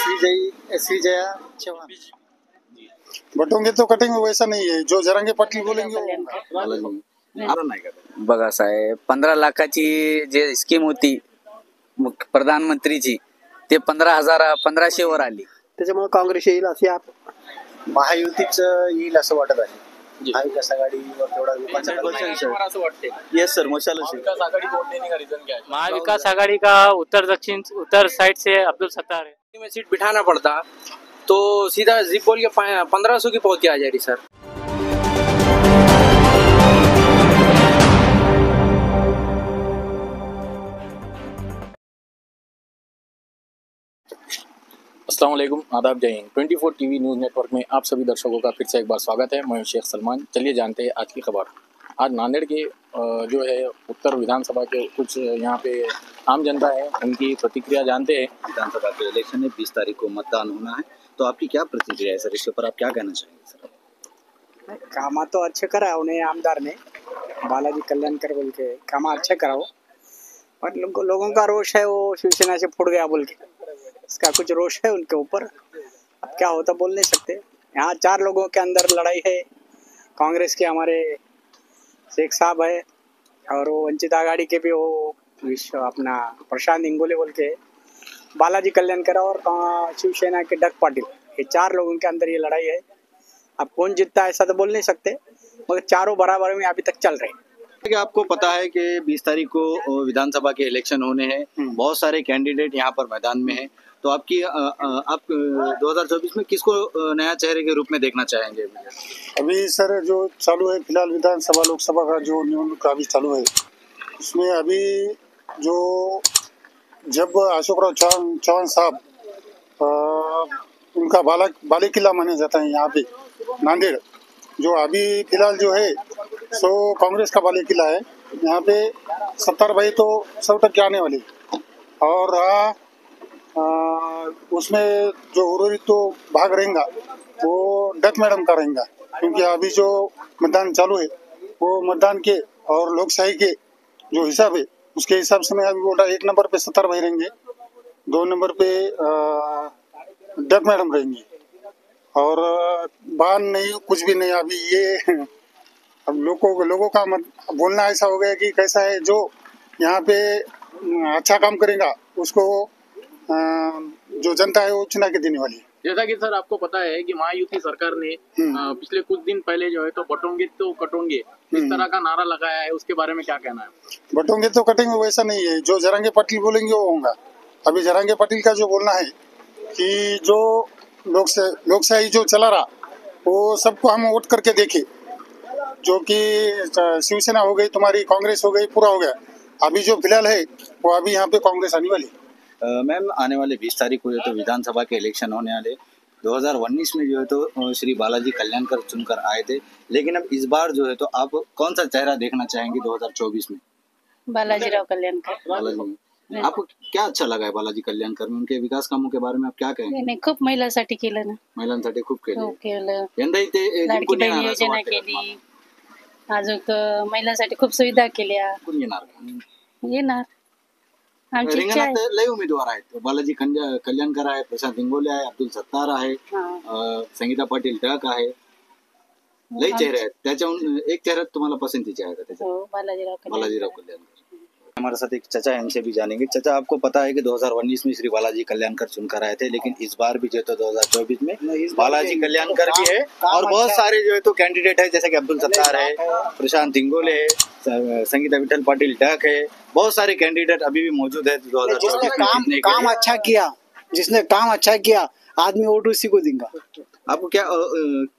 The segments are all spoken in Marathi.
श्री जया चौहान। बटोंगे तो कटेंगे, वैसा नहीं है जो जरांगे पाटील बोलेंगे बघा साहेब, 15 लाखाची जे स्कीम होती प्रधानमंत्रीची, ते 15,1500 वर आली. त्याच्यामुळे काँग्रेस येईल असे महायुतीच येईल असं वाटत आहे. महाविकास आघाडीवर तेवढा लोकांचा वाटते. येस सर, मशाल महाविकास आघाड़ी वोट देने का रीजन क्या है? महाविकास आघाड़ी का उत्तर साइड से अब्दुल सत्तार है। में सीट बिठाना पड़ता तो सीधा जिप बोल के 1500 की पहुंच के आ जाएगी सर. अस्सलाम वालेकुम, आदाब, जय हिंद। 24 टीवी न्यूज़ नेटवर्क में आप सभी दर्शकों का फिर से एक बार स्वागत है। मैं शेख सलमान। चलिए जानते हैं आज की खबर। आज नांदेड़ के जो है उत्तर विधानसभा के कुछ यहाँ पे आम जनता है, उनकी प्रतिक्रिया जानते हैं। विधानसभा के इलेक्शन में 20 तारीख को मतदान होना है, तो आपकी क्या प्रतिक्रिया है सर? इसके ऊपर आप क्या कहना चाहेंगे सर? काम तो अच्छे करा उन्हें आमदार ने, बालाजी कल्याणकर बोल के काम अच्छे कराओ, पर लोगों का रोष है वो शिवसेना से फूट गया बोल के, इसका कुछ रोष है उनके ऊपर। अब क्या होता बोल नहीं सकते। यहाँ 4 लोगों के अंदर लड़ाई है। कांग्रेस के हमारे शेख साहब है और वो वंचित आघाड़ी के भी वो अपना प्रशांत इंगोले बोल के, बालाजी कल्याणकर और शिवसेना के डग पाटिल, ये 4 लोगों के अंदर ये लड़ाई है। अब कौन जीतता है ऐसा तो बोल नहीं सकते, मगर चारों बराबर में अभी तक चल रहे हैं। आपको पता है कि 20 तारीख को विधानसभा के इलेक्शन होने हैं, बहुत सारे कैंडिडेट यहाँ पर मैदान में हैं, तो आपकी आप 2024 में किसको नया चेहरे के रूप में देखना चाहेंगे? अभी सर जो चालू है फिलहाल विधानसभा लोकसभा का जो निवडणूक अभी चालू है, उसमें अभी जो जब अशोकराव चौहान साहब उनका बाले किला माना जाता है यहाँ पे नांदेड़, जो अभी फिलहाल जो है सो कांग्रेस का बाले किला है। यहाँ पे 70 भाई तो 100% आने वाले, और उसमें जो उर्वरित तो भाग रहेगा वो डक मैडम का रहेगा, क्योंकि अभी जो मतदान चालू है वो मतदान के और लोकशाही के जो हिसाब है उसके हिसाब से मैं अभी बोल रहा, 1 नंबर पे 70 भाई रहेंगे, 2 नंबर पे डक मैडम रहेंगी, और बान नहीं, कुछ भी नहीं। अभी ये अब लोगों का बोलना ऐसा हो गया कि कैसा है, जो यहाँ पे अच्छा काम करेगा उसको जो जनता है वो चुना के देने वाली है। जैसा कि सर आपको पता है कि महायुति सरकार ने पिछले कुछ दिन पहले जो है तो बटोंगे तो कटोंगे इस तरह का नारा लगाया है, उसके बारे में क्या कहना है? बटोंगे तो कटेंगे, वैसा नहीं है जो जरांगे पाटिल बोलेंगे वो होगा। अभी जरांगे पाटिल का जो बोलना है कि जो लोकशाही जो चला रहा वो सबको हम वोट करके देखे, जो कि शिवसेना हो गई, तुम्हारी कांग्रेस हो गई, पूरा हो गया। अभी जो फिलहाल है वो अभी यहाँ पे कांग्रेस आने वाली। मैम, आने वाले 20 तारीख को जो तो विधानसभा के इलेक्शन होने वाले, 2019 में जो है तो श्री बालाजी कल्याणकर चुनकर आए थे, लेकिन अब इस बार जो है तो आप कौन सा चेहरा देखना चाहेंगे 2024 में? बालाजी राव कल्याणकर। बालाजी, आपको क्या अच्छा लगा है बालाजी कल्याणकर में? उनके विकास कामों के बारे में आप क्या कहेंगे? नाही, खूप महिलांसाठी केलं ना, महिलांसाठी खूप केलं. केलं. यंदाही ते लाडकी जिंकून बहीण येणार असं योजना वाटतंय केली, अजून महिलांसाठी खूप सुविधा केल्या. जिंकून येणार. येणार, आमची इच्छा आहे. रिंगणात लय उमेदवार आहेत. बालाजी कल्याणकर आहे, प्रशांत इंगोले आहे, अब्दुल सत्तार आहे, संगीता पाटील टक आहे, लय चेहरे आहेत. त्याच्याहून एक चेहरा तुम्हाला पसंतीचे आहे का त्याच्यात? हो, बालाजीराव कल्याणकर. हमारे साथ एक चाचा है, उनसे भी जानेंगे। चाचा, आपको पता है कि 2019 में श्री बालाजी कल्याणकर चुनकर आए थे, लेकिन इस बार भी जो है तो 2024 में बालाजी कल्याणकर भी है और बहुत सारे जो है तो कैंडिडेट है, जैसे कि अब्दुल सत्तार है, प्रशांत इंगोले है, संगीता विठल पाटिल डक है, बहुत सारे कैंडिडेट अभी भी मौजूद है। 2024 में काम अच्छा किया, जिसने काम अच्छा किया आदमी वोट उसी को देगा। आपको क्या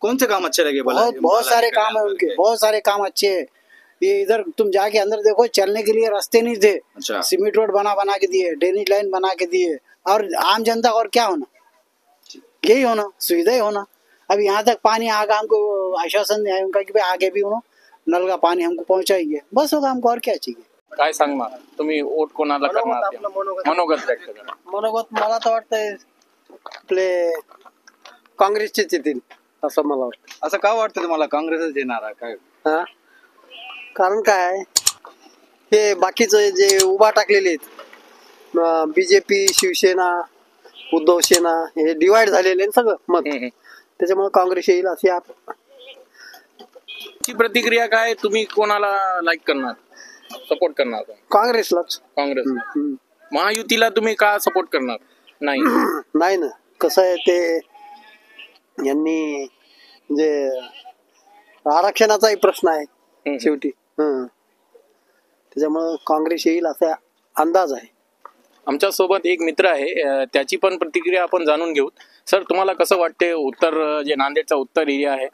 कौन से काम अच्छे लगे? बहुत सारे काम है उनके, बहुत सारे काम अच्छे है। ये इधर तुम जाके अंदर देखो, चलने के लिए रास्ते नहीं थे, अच्छा, सीमेंट रोड बना के दिए, ड्रेनेज लाइन बना के दिए, और आम जनता और क्या होना, यही होना, सुविधा ही होना। अब यहाँ तक पानी आगा, हमको आश्वासन है उनका कि भाई आगे भी नल का पानी हमको पहुंचाएंगे, बस होगा, हमको और क्या चाहिए? काय सांगणार तुम्ही? वोट कोणाला करणार? मनोगत व्यक्त करा. मनोगत मला तर वाटतंय आपले काँग्रेसचेच येतील असं मला वाटतं. असं का वाटतं तुम्हाला काँग्रेसच येणार आहे काय? कारण काय, हे बाकीचं जे उभा टाकलेले आहेत, बीजेपी, शिवसेना, उद्धव सेना हे डिवाइड झालेले आहे सगळं मत, त्याच्यामुळे काँग्रेस येईल असे ची प्रतिक्रिया काय, तुम्ही कोणाला लाईक करणार, सपोर्ट करणार? काँग्रेसलाच. काँग्रेस. महायुतीला तुम्ही का सपोर्ट करणार नाही? नाही ना, कसं आहे ते यांनी म्हणजे आरक्षणाचाही प्रश्न आहे शेवटी, त्याच्यामुळे काँग्रेस येईल असा अंदाज आहे. आमच्या सोबत एक मित्र आहे, त्याची पण प्रतिक्रिया आपण जाणून घेऊ. सर, तुम्हाला कसं वाटते उत्तर जे नांदेडचा उत्तर एरिया आहे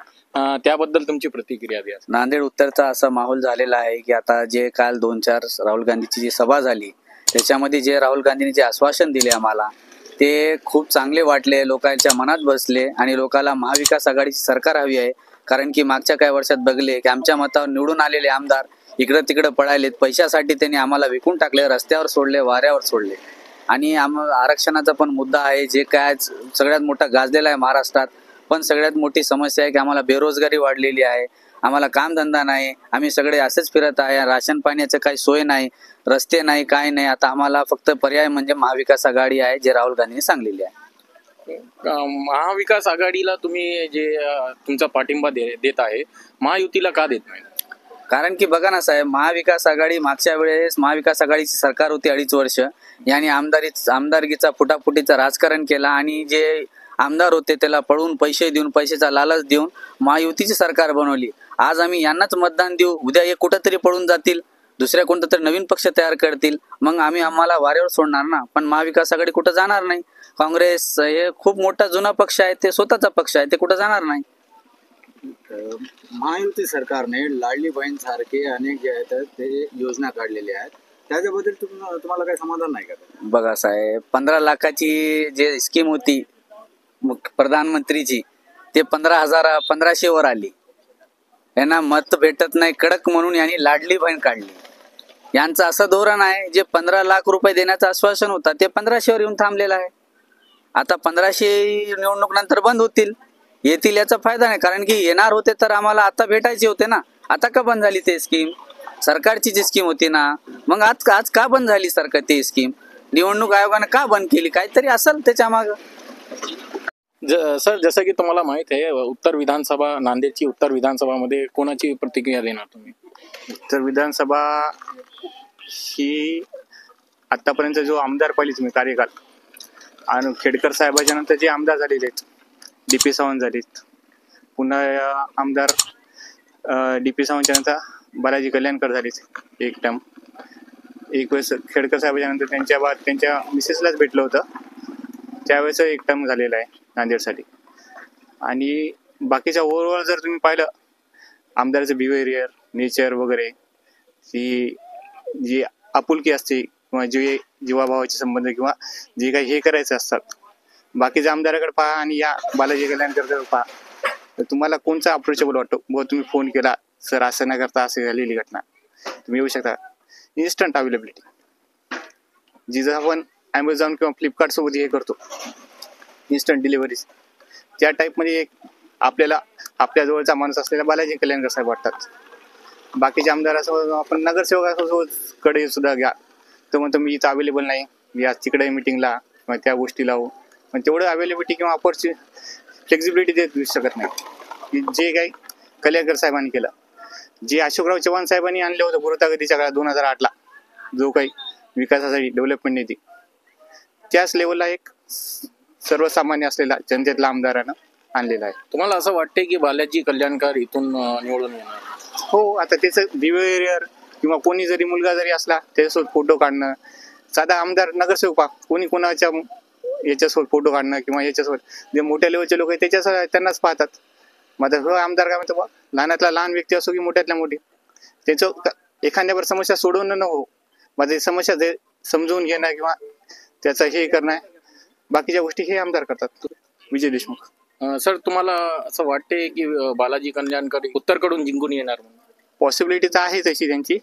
त्याबद्दल तुमची प्रतिक्रिया द्या. नांदेड उत्तरचा असा माहोल झालेला आहे की आता जे काल 2-4 राहुल गांधीची जी सभा झाली त्याच्यामध्ये जे राहुल गांधींनी जे आश्वासन दिले आम्हाला ते खूप चांगले वाटले, लोकांच्या मनात बसले आणि लोकांना महाविकास आघाडीची सरकार हवी आहे. कारण की मागच्या काही वर्षात बघले की आमच्या मतावर निवडून आलेले आमदार इकडं तिकडं पळालेत, पैशासाठी त्यांनी आम्हाला विकून टाकले, रस्त्यावर सोडले, वाऱ्यावर सोडले. आणि आरक्षणाचा पण मुद्दा आहे जे काय सगळ्यात मोठा गाजलेला आहे महाराष्ट्रात. पण सगळ्यात मोठी समस्या आहे की आम्हाला बेरोजगारी वाढलेली आहे, आम्हाला कामधंदा नाही, आम्ही सगळे असेच फिरत आहे, राशन पाण्याचं काही सोय नाही, रस्ते नाही, काय नाही. आता आम्हाला फक्त पर्याय म्हणजे महाविकास आघाडी आहे जे राहुल गांधींनी सांगलेली आहे. महाविकास आघाडीला तुम्ही जे तुमचा पाठिंबा देत आहे, महायुतीला का देत नाही? कारण की बघा ना साहेब, महाविकास आघाडी मागच्या वेळेस महाविकास आघाडीची सरकार होती 2.5 वर्ष, यांनी आमदारकीचा फुटाफुटीचा राजकारण केला आणि जे आमदार होते त्याला पळून पैसे देऊन, पैशाचा लालच देऊन महायुतीची सरकार बनवली. आज आम्ही यांनाच मतदान देऊ, उद्या हे कुठंतरी पळून जातील, दुसऱ्या कोणतं तरी नवीन पक्ष तयार करतील, मग आम्हाला वाऱ्यावर सोडणार ना. पण महाविकास आघाडी कुठं जाणार नाही. काँग्रेस हे खूप मोठा जुना पक्ष आहे, ते स्वतःचा पक्ष आहे, ते कुठं जाणार नाही. महायुती सरकारने लाडली बहीण सारखे अनेक जे आहेत ते योजना काढलेल्या आहेत, त्याच्याबद्दल तुम्हाला काही समाधान नाही का? बघा साहेब, 15 लाखाची जे स्कीम होती प्रधानमंत्रीची ते 15,000-1500 वर आली. यांना मत भेटत नाही कडक म्हणून यांनी लाडली बहीण काढली. यांचं असं धोरण आहे जे 15 लाख रुपये देण्याचं आश्वासन होता ते 1500 वर येऊन थांबलेलं आहे. आता 1500 निवडणूक नंतर बंद येतील याचा फायदा नाही, कारण की येणार होते तर आम्हाला आता भेटायचे होते ना. आता का बंद झाली ते स्कीम? सरकारची जी स्कीम होती ना, मग आज का बंद झाली सरकार ती स्कीम? निवडणूक आयोगाने का बंद केली? काहीतरी असेल त्याच्या मागं. सर, जसं की तुम्हाला माहित आहे उत्तर विधानसभा, नांदेडची उत्तर विधानसभामध्ये कोणाची प्रतिक्रिया देणार तुम्ही? उत्तर विधानसभा ही आतापर्यंत जो आमदार पाहिली तुम्ही कार्यकाल, आणि खेडकर साहेबाच्या नंतर जे आमदार झालेले आहेत, DP सावंत झालेत, पुन्हा आमदार DP सावंतच्या नंतर बालाजी कल्याणकर झालेत एक टर्म. एक वेळेस खेडकर साहेबाच्या नंतर त्यांच्या मिसेसलाच भेटलं होतं, त्यावेळेस एक टर्म झालेला आहे नांदेडसाठी. आणि बाकीच्या ओव्हरऑल जर तुम्ही पाहिलं आमदाराचं बिहेवियर, नेचर वगैरे, ही जी आपुलकी असते किंवा जे जीवाभावाचे संबंध किंवा जे काही हे करायचे असतात, बाकीच्या आमदाराकडे पहा आणि या बालाजी कल्याणकर पहा, तर तुम्हाला कोणचा अप्रोचेबल वाटतो? व तुम्ही फोन केला, सर असं न करता असे झालेली घटना, तुम्ही येऊ शकता. इन्स्टंट अवेलेबिलिटी, जिथं आपण ॲमेझॉन किंवा फ्लिपकार्ट सोबत हे करतो इन्स्टंट डिलिव्हरीज, त्या टाईपमध्ये एक आपल्याला आपल्या जवळचा माणूस असलेला बालाजी कल्याणकर साहेब वाटतात. बाकीच्या आमदारासोबत आपण नगरसेवकासोबत कडे सुद्धा घ्या, तर म्हणतो मी इथं अवेलेबल नाही, मी आज तिकडे मीटिंगला किंवा त्या गोष्टीला हो, पण तेवढं अवेलेबिलिटी किंवा फ्लेक्झिबिलिटी देऊ शकत नाही. जे काही कल्याणकर साहेबांनी केलं, जे अशोकराव चव्हाण साहेबांनी आणलं होतं गुरुतागतीच्या काळात 2008ला, जो काही विकासासाठी डेव्हलपमेंट निधी, त्याच लेवलला एक सर्वसामान्य असलेला जनतेतला आमदारानं आणलेला आहे. तुम्हाला असं वाटते की बालाजी कल्याणकर इथून निवडून येणार? हो, आता त्याचं बिहेवियर किंवा कोणी जरी मुलगा जरी असला त्याच्यासोबत फोटो काढणं, साधा आमदार नगरसेवक कोणी कोणाच्या याच्यासोबत फोटो काढणं किंवा याच्यासोबत जे मोठ्या लेवलचे लोक आहेत त्यांनाच पाहतात. मग हो आमदार काय म्हणतो, लहानातला लहान व्यक्ती असो की मोठ्यातल्या मोठी, त्याचं एखाद्यावर समस्या सोडवणं न हो, माझी समस्या समजून घेणं किंवा त्याचं हे करणं, बाकीच्या गोष्टी हे आमदार करतात. विजय देशमुख. सर, तुम्हाला असं वाटते की बालाजी कल्याणकर उत्तरकडून जिंकून येणार? पॉसिबिलिटी तर आहे तशी त्यांची.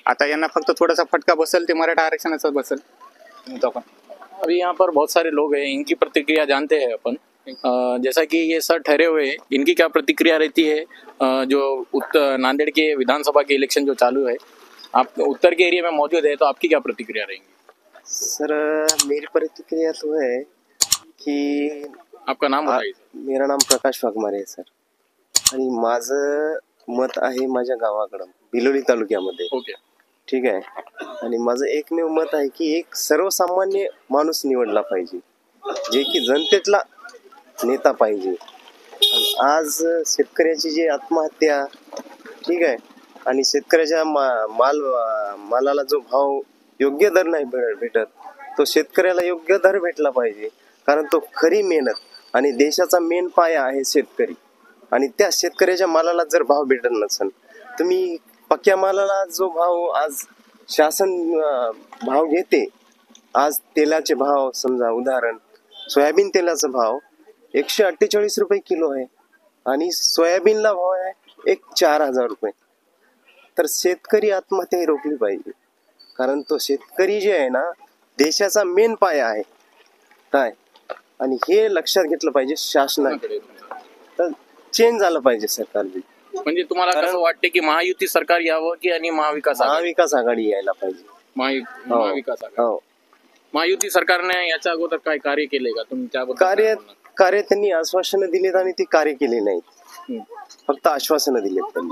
आता यांना फक्त थोडासा फटका बसल ते मराठा आरक्षणाचा बसल. अभी यहाँ पर बहुत सारे लोग हैं, इनकी प्रतिक्रिया जानते हैं अपन. जैसा कि ये सर ठहरे हुए हैं, इनकी क्या प्रतिक्रिया रहती है? जो नांदेड़ के विधानसभा के इलेक्शन जो चालू है, आप उत्तर के एरिया में मौजूद है, तो आपकी क्या प्रतिक्रिया रहेंगी? सर मेरी प्रतिक्रिया तो है की आपका नाम बताइए। मेरा नाम प्रकाश वाघमारे आहे सर, आणि माझं मत आहे माझ्या गावाकडं बिलोली तालुक्यामध्ये. ओके. ठीक आहे. आणि माझं एकमेव मत आहे की एक सर्वसामान्य माणूस निवडला पाहिजे, जे की जनतेतला नेता पाहिजे. आज शेतकऱ्याची जी आत्महत्या, ठीक आहे, आणि शेतकऱ्याच्या मालाला जो भाव योग्य दर नाही भेटत, तो शेतकऱ्याला योग्य दर भेटला पाहिजे. कारण तो खरी मेहनत आणि देशाचा मेन पाया आहे शेतकरी. आणि त्या शेतकऱ्याच्या मालाला जर भाव भेटत नसेल, तुम्ही पक्क्या मालाला जो भाव आज शासन भाव घेते, आज तेलाचे भाव समजा उदाहरण सोयाबीन तेलाचा भाव 148 रुपये किलो आहे आणि सोयाबीनला भाव आहे 4,000 रुपये. तर शेतकरी आत्महत्या ही रोखली पाहिजे. कारण तो शेतकरी जे आहे ना, देशाचा मेन पाया आहे काय, आणि हे लक्षात घेतलं पाहिजे शासनाकडे. तर चेंज झालं पाहिजे सरकार. म्हणजे तुम्हाला कसं वाटते की महायुती सरकार यावं की आणि महाविकास आघाडी यायला पाहिजे? महाविकास आघाडी. हो. महायुती सरकारने याच्या अगोदर काय कार्य केले का तुम्ही त्याबद्दल? कार्य त्यांनी आश्वासनं दिलेत आणि ते कार्य केले नाहीत. फक्त आश्वासनं दिलेत त्यांनी.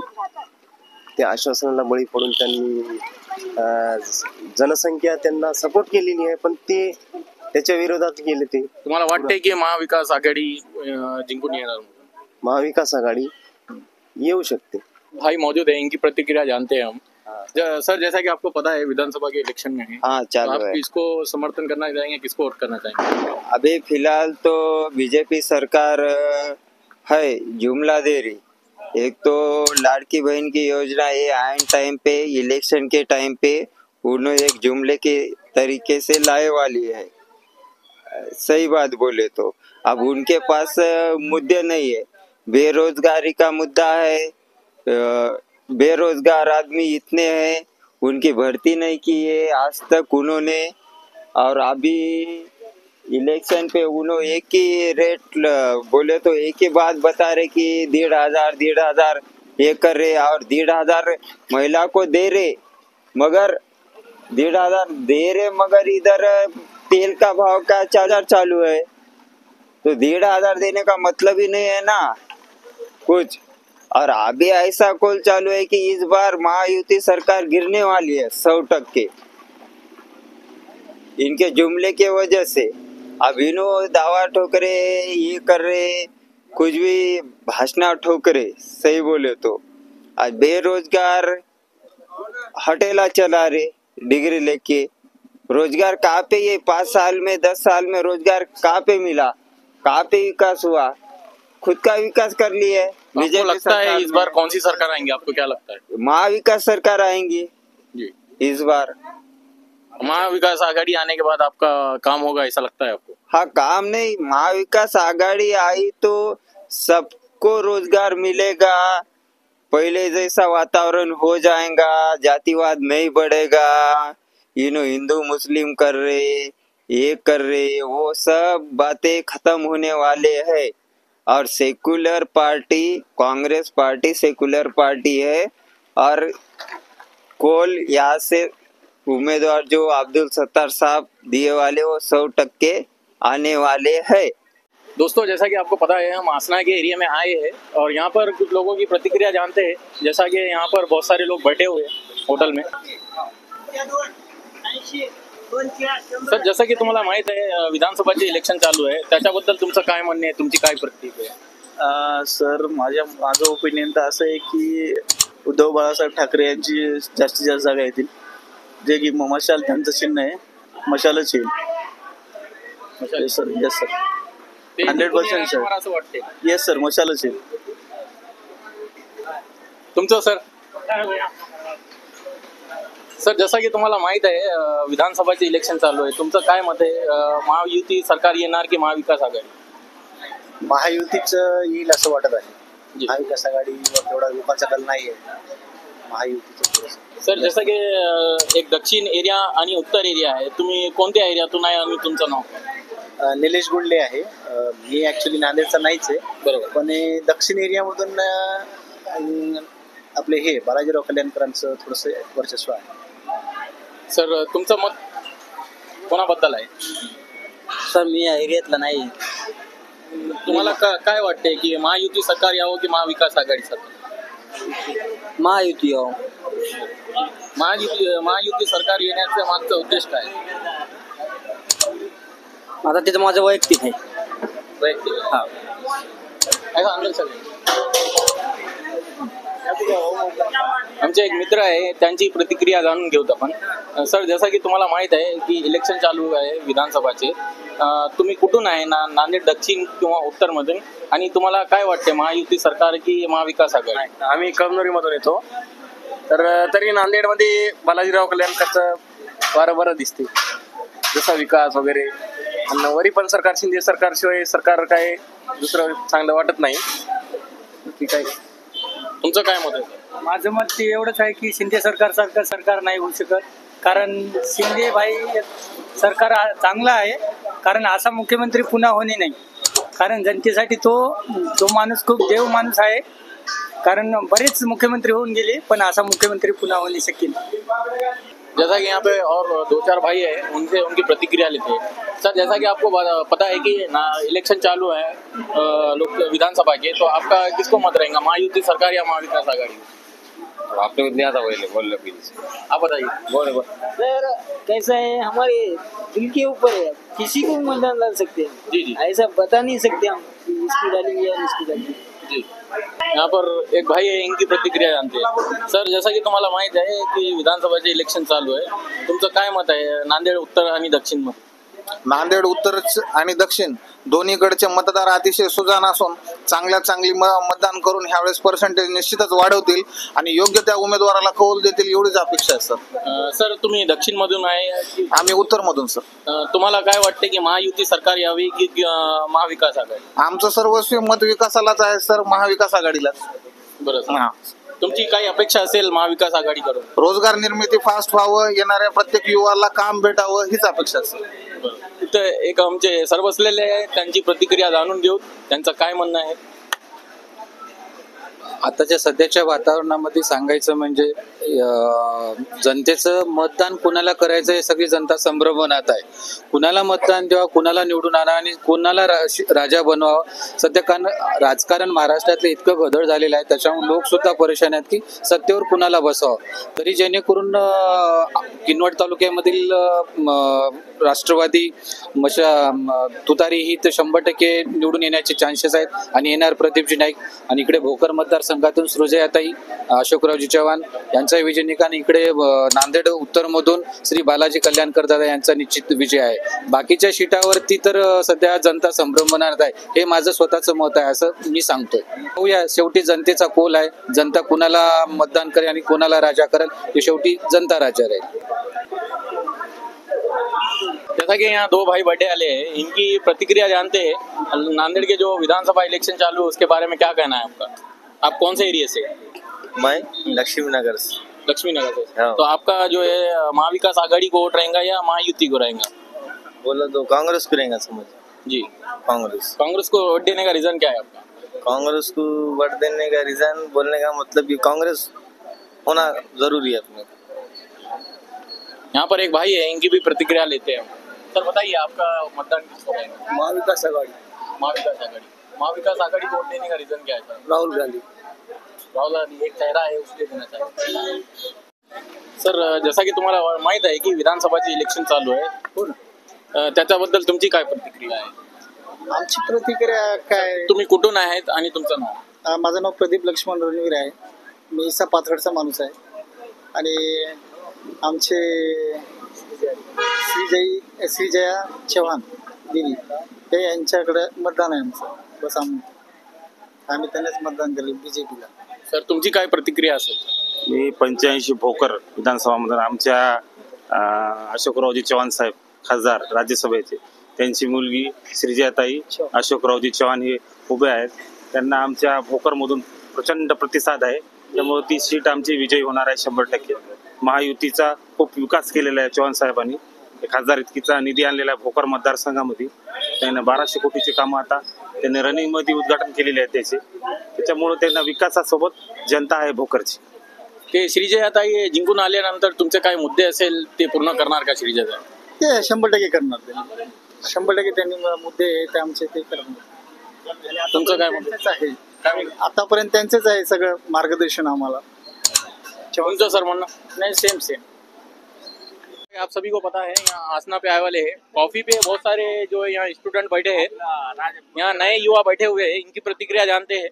त्या आश्वासनाला बळी पडून त्यांनी जनसंख्या त्यांना सपोर्ट केलेली आहे, पण ते त्याच्या विरोधात गेले. ते तुम्हाला वाटते की महाविकास आघाडी जिंकून येणार? महाविकास आघाड़ी येऊ सकते। भाई मौजूद है, इनकी प्रतिक्रिया जानते हैं हम। सर, जैसा कि आपको पता है विधानसभा के इलेक्शन में है, हाँ तो आप किसको समर्थन करना चाहेंगे, किसको वोट करना चाहेंगे? अभी फिलहाल तो बीजेपी सरकार है, जुमला दे रही। एक तो लाड़की बहन की योजना है, आइन टाइम पे इलेक्शन के टाइम पे उन्होंने एक जुमले के तरीके से लाए वाली है। सही बात बोले तो अब उनके पास मुद्दे नहीं है, बेरोजगारी का मुद्दा है, बेरोजगार आदमी इतने हैं, उनकी भर्ती नहीं की है आज तक उन्होंने। और अभी इलेक्शन पे उन्होंने एक ही रेट बोले तो एक ही बात बता रहे कि 1,500 ये कर रहे, और 1,500 महिला को दे रहे, मगर 1,500 दे रहे, मगर इधर तेल का भाव का 4,000 चालू है, तो 1,500 देने का मतलब ही नहीं है ना कुछ। और अभी ऐसा कॉल चालू है कि इस बार महायुति सरकार गिरने वाली है 100%, इनके जुमले के वजह से। अब इन्हों दावा ठोकरे, ये कर रहे, कुछ भी भाषण ठोकरे, सही बोले तो। आज बेरोजगार हटेला चला रहे डिग्री लेके, रोजगार कहाँ पे, ये 5 साल में 10 साल में रोजगार कहाँ पे मिला, कहाँ पे विकास हुआ, खुद का विकास कर लिया है। मुझे लगता है इस बार कौन सी सरकार आएंगी, आपको क्या लगता है? महाविकास सरकार आएंगी जी इस बार। महाविकास आघाड़ी आने के बाद आपका काम होगा ऐसा लगता है आपको? हाँ, काम नहीं, महाविकास आघाड़ी आई तो सबको रोजगार मिलेगा, पहले जैसा वातावरण हो जाएगा, जातिवाद नहीं बढ़ेगा, हिंदू मुस्लिम कर रहे, ये कर रहे, वो सब बातें खत्म होने वाले हैं। और secular party, Congress party secular party है, और कोल यहाँ से उम्मीदवार जो अब्दुल सत्तार साहब दिए वाले वो 100% आने वाले हैं। दोस्तों, जैसा कि आपको पता है हम आसना के एरिया में आए हैं और यहाँ पर कुछ लोगों की प्रतिक्रिया जानते हैं। जैसा कि यहाँ पर बहुत सारे लोग बैठे हुए हैं होटल में। सर, जसं की तुम्हाला माहित आहे विधानसभाचे इलेक्शन चालू आहे, त्याच्याबद्दल तुमचं काय म्हणणे आहे, तुमची काय प्रतिक्रिया? सर, माझं ओपिनियन तर असं आहे की उद्धव बाळासाहेब ठाकरे यांची जास्तीत जास्त जागा येतील, जे की मशाल त्यांचं चिन्ह आहे, मशालच येईल। येस सर, 100% सर, असं वाटते? येस सर, मशालच येईल। तुमचं सर? सर, जसं की तुम्हाला माहित आहे विधानसभाचे इलेक्शन चालू आहे, तुमचं काय मत आहे, महायुती सरकार येणार की महाविकास आघाडी? महायुतीच येईल असं वाटत आहे। महाविकास आघाडीवर तेवढा लोकांचा कल नाही आहे, महायुतीचं। सर, जसं की एक दक्षिण एरिया आणि उत्तर एरिया आहे, तुम्ही कोणत्या एरियातून आहे आणि तुमचं नाव? निलेश गुंडले आहे, मी ऍक्च्युली नांदेडचा नाहीच आहे, बरोबर, पण दक्षिण एरियामधून आपले हे बालाजीराव कल्याणकरांचं थोडंसं वर्चस्व आहे। सर, तुमचं मत कोणाबद्दल आहे? सर, मी या एरियातला नाही, तुम्हाला काय वाटते की महायुती सरकार यावं की महाविकास आघाडी सरकार? महायुती हो. महायुती सरकार येण्याचा मागचा उद्देश काय? आता ते तर माझं वैयक्तिक आहे. वैयक्तिक हा. ऐका अंदर सगळे. आमचे एक मित्र आहे, त्यांची प्रतिक्रिया जाणून घेऊत आपण. सर, जसं की तुम्हाला माहित आहे की इलेक्शन चालू आहे विधानसभाचे. तुम्ही कुठून आहे? नांदेड दक्षिण किंवा उत्तर मधून? आणि तुम्हाला काय वाटते, महायुती सरकार की महाविकास आघाडी? आम्ही कळमनुरी मधून येतो. तर तरी नांदेडमध्ये बालाजीराव कल्याणकरचं वारं बरं दिसते, जसा विकास वगैरे. आणि वरी पण सरकार शिंदे सरकारशिवाय सरकार काय दुसरं चांगलं वाटत नाही की काय. तुमचं काय मत आहे? माझं मत एवढंच आहे की शिंदे सरकारसारखं सरकार नाही होऊ शकत. कारण शिंदे भाई सरकार चांगलं आहे, कारण असा मुख्यमंत्री पुन्हा होणे नाही. कारण जनतेसाठी तो माणूस खूप देव माणूस आहे. कारण बरेच मुख्यमंत्री होऊन गेले, पण असा मुख्यमंत्री पुन्हा होणे शक्य नहीं. जैसा कि यहाँ पे और 2-4 भाई है, उनसे उनकी प्रतिक्रिया लेते हैं. सर, जैसा कि आपको पता है कि इलेक्शन चालू है लोक विधानसभा के, तो आपका किसको मत रहेगा, महायुति सरकार या महाविकास आघाड़ी? आपने नहीं आता बोल लो प्लीज, आप बताइए. बोले सर, कैसा है, हमारे दिल के ऊपर है, किसी को मतदान डाल सकते हैं. जी जी. ऐसा बता नहीं सकते हम कि इसकी डालेंगे या इसकी डालेंगे. जी. यहाँ पर एक भाई है, इनकी प्रतिक्रिया जानते हैं. सर, जैसा की तुम्हाला माहित आहे की विधानसभाचे इलेक्शन चालू आहे, तुमचं काय मत आहे नांदेड उत्तर आणि दक्षिण मध्ये? नांदेड उत्तर आणि दक्षिण दोन्हीकडचे मतदार अतिशय सुजाण असून चांगली मतदान करून ह्यावेळेस पर्सेंटेज निश्चितच वाढवतील आणि योग्य त्या उमेदवाराला कौल देतील, एवढीच अपेक्षा आहे सर. सर, तुम्ही दक्षिण मधून आहे? आम्ही उत्तर मधून सर. तुम्हाला काय वाटते की महायुती सरकार यावी की महाविकास आघाडी? आमचं सर्वस्वी मत विकासालाच आहे सर, महाविकास आघाडीलाच. बरं. तुमची काही अपेक्षा असेल महाविकास आघाडीकडून? रोजगार निर्मिती फास्ट व्हावं, येणाऱ्या प्रत्येक युवाला काम भेटावं, हीच अपेक्षा सर. इथं एक आमचे सर बसलेले आहे, त्यांची प्रतिक्रिया जाणून घेऊ, त्यांचं काय म्हणणं आहे. आताच्या सध्याच्या वातावरणामध्ये सांगायचं म्हणजे जनतेचं मतदान कुणाला करायचं हे सगळी जनता संभ्रमणात आहे. कुणाला मतदान द्यावं, कुणाला निवडून आणा आणि कुणाला राजा बनवावं. सध्या कारण राजकारण महाराष्ट्रातलं इतकं गदळ झालेलं आहे, त्याच्यामुळे लोक सुद्धा परेशान आहेत की सत्तेवर कुणाला बसावं. तरी जेणेकरून किनवट तालुक्यामधील राष्ट्रवादी तुतारी ही तर 100% निवडून येण्याचे चान्सेस आहेत आणि येणार प्रदीपजी नाईक. आणि इकडे भोकर मतदारसंघातून सृजयाताई अशोकरावजी चव्हाण यांचा विजय निकाल. इकडे नांदेड उत्तर मधून श्री बालाजी कल्याणकर दादा यांचा निश्चित विजय आहे. बाकीच्या सीटावरती तर सध्या जनता संभ्रमणात आहे, हे माझं स्वतःचं मत आहे असं मी सांगतोय. होऊया, शेवटी जनतेचा कोल आहे. जनता कुणाला मतदान करेल आणि कोणाला राजा करेल हे शेवटी जनता राजा राहील. जैसा कि यहाँ 2 भाई बैठे वाले हैं, इनकी प्रतिक्रिया जानते हैं. नांदेड़ के जो विधानसभा इलेक्शन चालू है उसके बारे में क्या कहना है आपका? आप कौन से एरिया से? मैं लक्ष्मी नगर से. लक्ष्मी नगर से. तो आपका जो है महाविकास आघाड़ी को वोट रहेगा या महायुति को रहेगा? बोला तो कांग्रेस को रहेगा समझ. जी, कांग्रेस को वोट देने का रीजन क्या है आपका? कांग्रेस को वोट देने का रीजन बोलने का मतलब कि कांग्रेस होना जरूरी है अपने. यहाँ पर एक भाई है, इनकी भी प्रतिक्रिया लेते हैं. सर, बताइए आपका मतदान किसको रहेगा? महाविकास आघाड़ी. महाविकास आघाड़ी को वोट देने का रीजन क्या है सर? राहुल गांधी. एक चेहरा आहे, उसके देना चाहिए. सर, जसा की तुम्हाला माहित आहे की विधानसभाचे इलेक्शन चालू आहे, त्याच्याबद्दल तुमची काय प्रतिक्रिया आहे? आमची प्रतिक्रिया काय, तुम्ही कुठून आहेत आणि तुमचं नाव? माझं नाव प्रदीप लक्ष्मण रणवीर आहे. मी इसा पाथर्डचा माणूस आहे आणि आमचे श्रीजया चव्हाण दिदी हे यांच्याकडे मतदान आहे आमचं. बस आम्ही त्यांनाच मतदान केलं, बीजेपीला. सर, तुमची काय प्रतिक्रिया असेल? मी 85 भोकर विधानसभामधून आमच्या अशोकरावजी चव्हाण साहेब खासदार राज्यसभेचे, त्यांची मुलगी श्रीजयाताई अशोकरावजी चव्हाण हे उभे आहेत. त्यांना आमच्या भोकरमधून प्रचंड प्रतिसाद आहे, त्यामुळे ती सीट आमची विजयी होणार आहे 100%. महायुतीचा खूप विकास केलेला आहे चव्हाण साहेबांनी. खासदार इतकीचा निधी आणलेला आहे भोकर मतदारसंघामध्ये. त्यांना 1200 कोटीची कामं आता त्यांनी रनिंग मध्ये उद्घाटन केलेले आहेत त्याचे. त्याच्यामुळे त्यांना विकासासोबत जनता आहे भोकरची. ते श्रीजयाताई जिंकून आल्यानंतर तुमचे काय मुद्दे असेल ते पूर्ण करणार का श्रीजयाताई? ते 100% करणार. 100% त्यांनी मुद्दे ते आमचे ते करणार. तुमचं काय मत त्यांचेच आहे आतापर्यंत त्यांचेच आहे सगळं मार्गदर्शन आम्हाला तुमचं सर म्हणणं नहीं सेम सेम। आप सभी को पता है यहाँ आसना पे आए वाले हैं, कॉफी पे बहुत सारे जो है यहाँ स्टूडेंट बैठे हैं, यहाँ नए युवा बैठे हुए हैं, इनकी प्रतिक्रिया जानते हैं।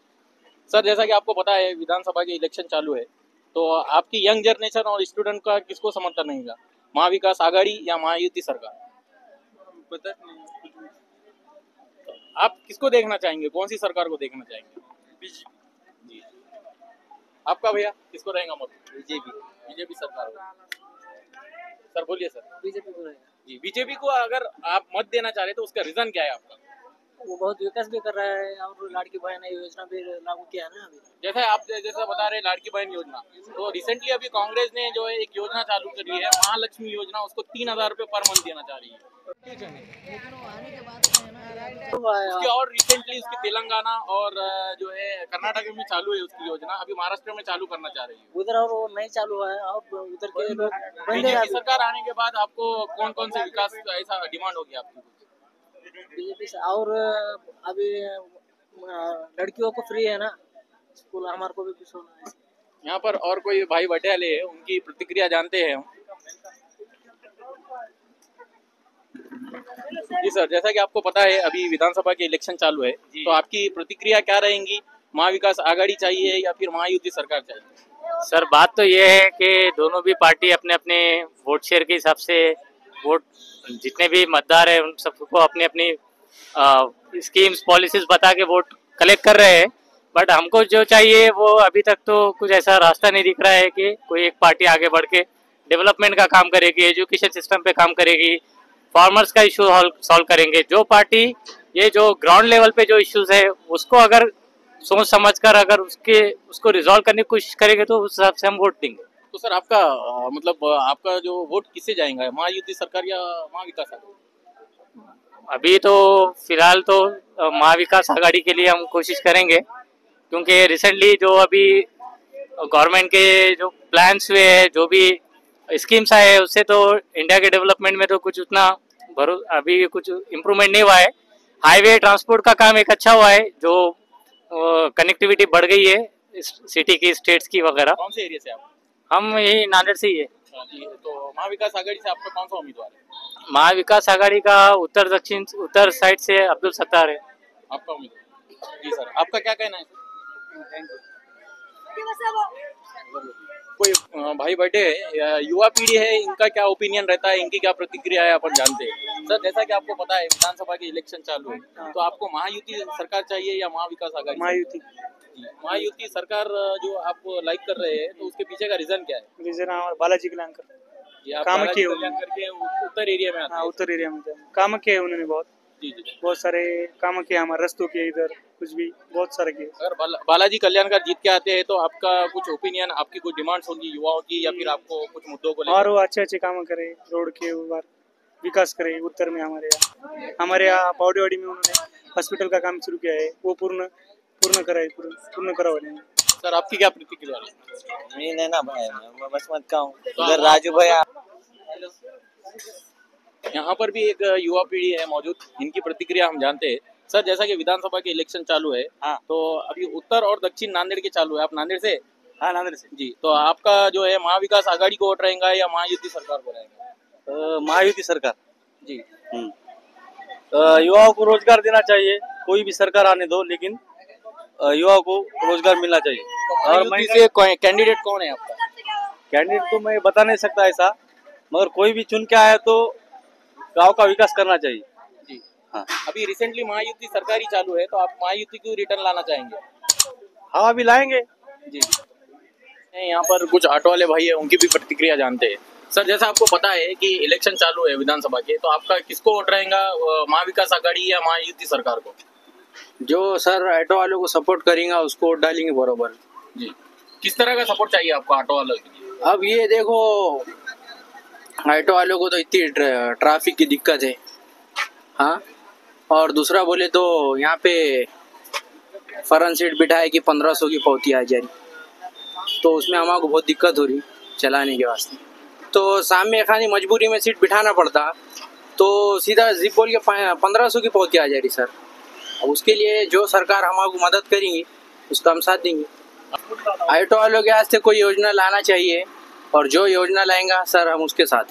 सर जैसा कि आपको पता है विधानसभा के इलेक्शन चालू है, तो आपकी यंग जनरेशन और स्टूडेंट का किसको समर्थन रहेगा, महाविकास आघाड़ी या महायुति सरकार? पता नहीं। आप किसको देखना चाहेंगे, कौन सी सरकार को देखना चाहेंगे? जी। आपका भैया किसको रहेगा मत? बीजेपी सरकार को। सर बोलिए सर। बीजेपी को रहेगा। जी, बीजेपी को अगर आप मत देना चाह रहे तो उसका रीजन क्या है आपका? वो बहुत विकास भी कर रहा है और लाड़की बहन योजना भी लागू किया है ना अभी। जैसे आप जैसा बता रहे लाड़की बहन योजना, तो रिसेंटली अभी कांग्रेस ने जो है एक योजना चालू करी है महालक्ष्मी योजना, उसको 3,000 रुपये पर मंथ देना चाह रही है। उसकी और रिसेंटली उसकी तेलंगाना और जो है कर्नाटक में चालू है उसकी योजना, अभी महाराष्ट्र में चालू करना चाह रही है उधर और वो नहीं चालू है और उधर के लोग बीजेपी सरकार आने के बाद आपको कौन कौन से विकास ऐसा डिमांड होगी आपकी? बीजेपी से और अभी लड़कियों को फ्री है ना स्कूल, हमारे को भी कुछ होना है। यहाँ पर और कोई भाई बैठे वाले हैं, उनकी प्रतिक्रिया जानते हैं हम। जी सर, जैसा कि आपको पता है अभी विधानसभा के इलेक्शन चालू है, तो आपकी प्रतिक्रिया क्या रहेंगी, महाविकास आघाड़ी चाहिए या फिर महायुति सरकार चाहिए? सर बात तो ये है कि दोनों भी पार्टी अपने अपने वोट शेयर के हिसाब से वोट, जितने भी मतदार हैं उन सबको अपनी अपनी स्कीम्स पॉलिसीज बता के वोट कलेक्ट कर रहे हैं। बट हमको जो चाहिए वो अभी तक तो कुछ ऐसा रास्ता नहीं दिख रहा है कि कोई एक पार्टी आगे बढ़ के डेवलपमेंट का काम करेगी, एजुकेशन सिस्टम पे काम करेगी, फार्मर्स का इशू सॉल्व करेंगे। जो पार्टी ये जो ग्राउंड लेवल पे जो इश्यूज है उसको अगर सोच समझ कर अगर उसको रिजॉल्व करने की कोशिश करेंगे तो उस हिसाब से हम वोट देंगे। तो सर आपका मतलब आपका जो वोट किससे जाएगा, महायुति सरकार या महाविकास आघाड़ी? अभी तो फिलहाल तो महाविकास आघाड़ी के लिए हम कोशिश करेंगे, क्योंकि रिसेंटली जो अभी गवर्नमेंट के जो प्लान्स हुए हैं, जो भी स्कीम्स आए हैं, उससे तो इंडिया के डेवलपमेंट में तो कुछ उतना अभी कुछ इम्प्रूवमेंट नहीं हुआ है। हाईवे ट्रांसपोर्ट का काम एक अच्छा हुआ है, जो कनेक्टिविटी बढ़ गई है सिटी की, स्टेट्स की वगैरह। कौन से एरिया से आप? हम यही नांदेड़ से ही है। तो महाविकास आघाड़ी से आपका कौन सा उम्मीदवार है? महाविकास आघाड़ी का उत्तर साइड से अब्दुल सत्तार है आपका उम्मीदवार। जी सर, आपका क्या कहना है? कोई भाई बैठे हैं, युवा पीढ़ी है, इनका क्या ओपिनियन रहता है, इनकी क्या प्रतिक्रिया है अपन जानते हैं। सर जैसा कि आपको पता है विधानसभा के इलेक्शन चालू है, तो आपको महायुति सरकार चाहिए या महाविकास आघाड़ी? महायुति। महायुति सरकार जो आप लाइक कर रहे हैं, तो उसके पीछे का रीजन क्या है? रीजन हमारे बालाजी कल्याणकर काम किए करके उत्तर एरिया में आते हैं। उत्तर एरिया में काम किए उन्होंने बहुत। जी, बहुत सारे काम किए हमारे रस्तों के, इधर कुछ भी बहुत सारे किए। अगर बालाजी कल्याणकर जीत के आते हैं तो आपका कुछ ओपिनियन, आपकी कुछ डिमांड्स होगी युवाओं की, या फिर आपको कुछ मुद्दों को लेकर? और वो अच्छे अच्छे काम करे, रोड के ऊपर विकास करे उत्तर में। हमारे यहाँ पावड़ीवाड़ी में उन्होंने हॉस्पिटल का काम शुरू किया है, वो पूर्ण करवाने। सर आपकी क्या प्रतिक्रिया है? नहीं ना भाई, मैं बस मत कहूँ उधर राजू भैया। यहाँ पर भी एक युवा पीढ़ी है मौजूद, इनकी प्रतिक्रिया हम जानते हैं। सर जैसा कि विधानसभा के इलेक्शन चालू है, तो अभी उत्तर और दक्षिण नांदेड़ के चालू है, आप नांदेड़ से? हाँ नांदेड़ से। जी, तो आपका जो है महाविकास आघाड़ी को वोट रहेगा या महायुति सरकार को रहेगा? महायुति सरकार। जी। युवाओं को रोजगार देना चाहिए, कोई भी सरकार आने दो, लेकिन युवाओं को रोजगार मिलना चाहिए। और से कैंडिडेट कौन है आपका? कैंडिडेट तो मैं बता नहीं सकता ऐसा, मगर कोई भी चुन के आया तो गांव का विकास करना चाहिए। जी हाँ। अभी रिसेंटली महायुति सरकार ही चालू है, तो आप महायुति को रिटर्न लाना चाहेंगे? हाँ अभी लाएंगे। जी। यहाँ पर कुछ ऑटो वाले भाई है, उनकी भी प्रतिक्रिया जानते हैं। सर जैसा आपको पता है कि इलेक्शन चालू है विधानसभा के, तो आपका किसको वोट रहेगा, महाविकास आघाड़ी या महायुति सरकार को? जो सर ऑटो वालों को सपोर्ट करेंगे उसको वोट डालेंगे बरोबर। जी। किस तरह का सपोर्ट चाहिए आपको ऑटो वालों के लिए? अब ये देखो, ऑटो वालों को तो इतनी ट्रैफिक की दिक्कत है, हाँ। और दूसरा बोले तो यहाँ पे फरन सीट बिठाए कि 1500 की पौती आ जाए, तो उसमें हमारे को बहुत दिक्कत हो रही चलाने के वास्ते। तो सामने खानी मजबूरी में सीट बिठाना पड़ता, तो सीधा जिप बोल के 1500 की पौती आ जा रही सर। उसके लिए जो सरकार हमारी मदद करेंगी उसका हम साथ देंगे। ऑटो वालों के वास्ते कोई योजना लाना चाहिए और जो योजना लाएंगा सर हम उसके साथ।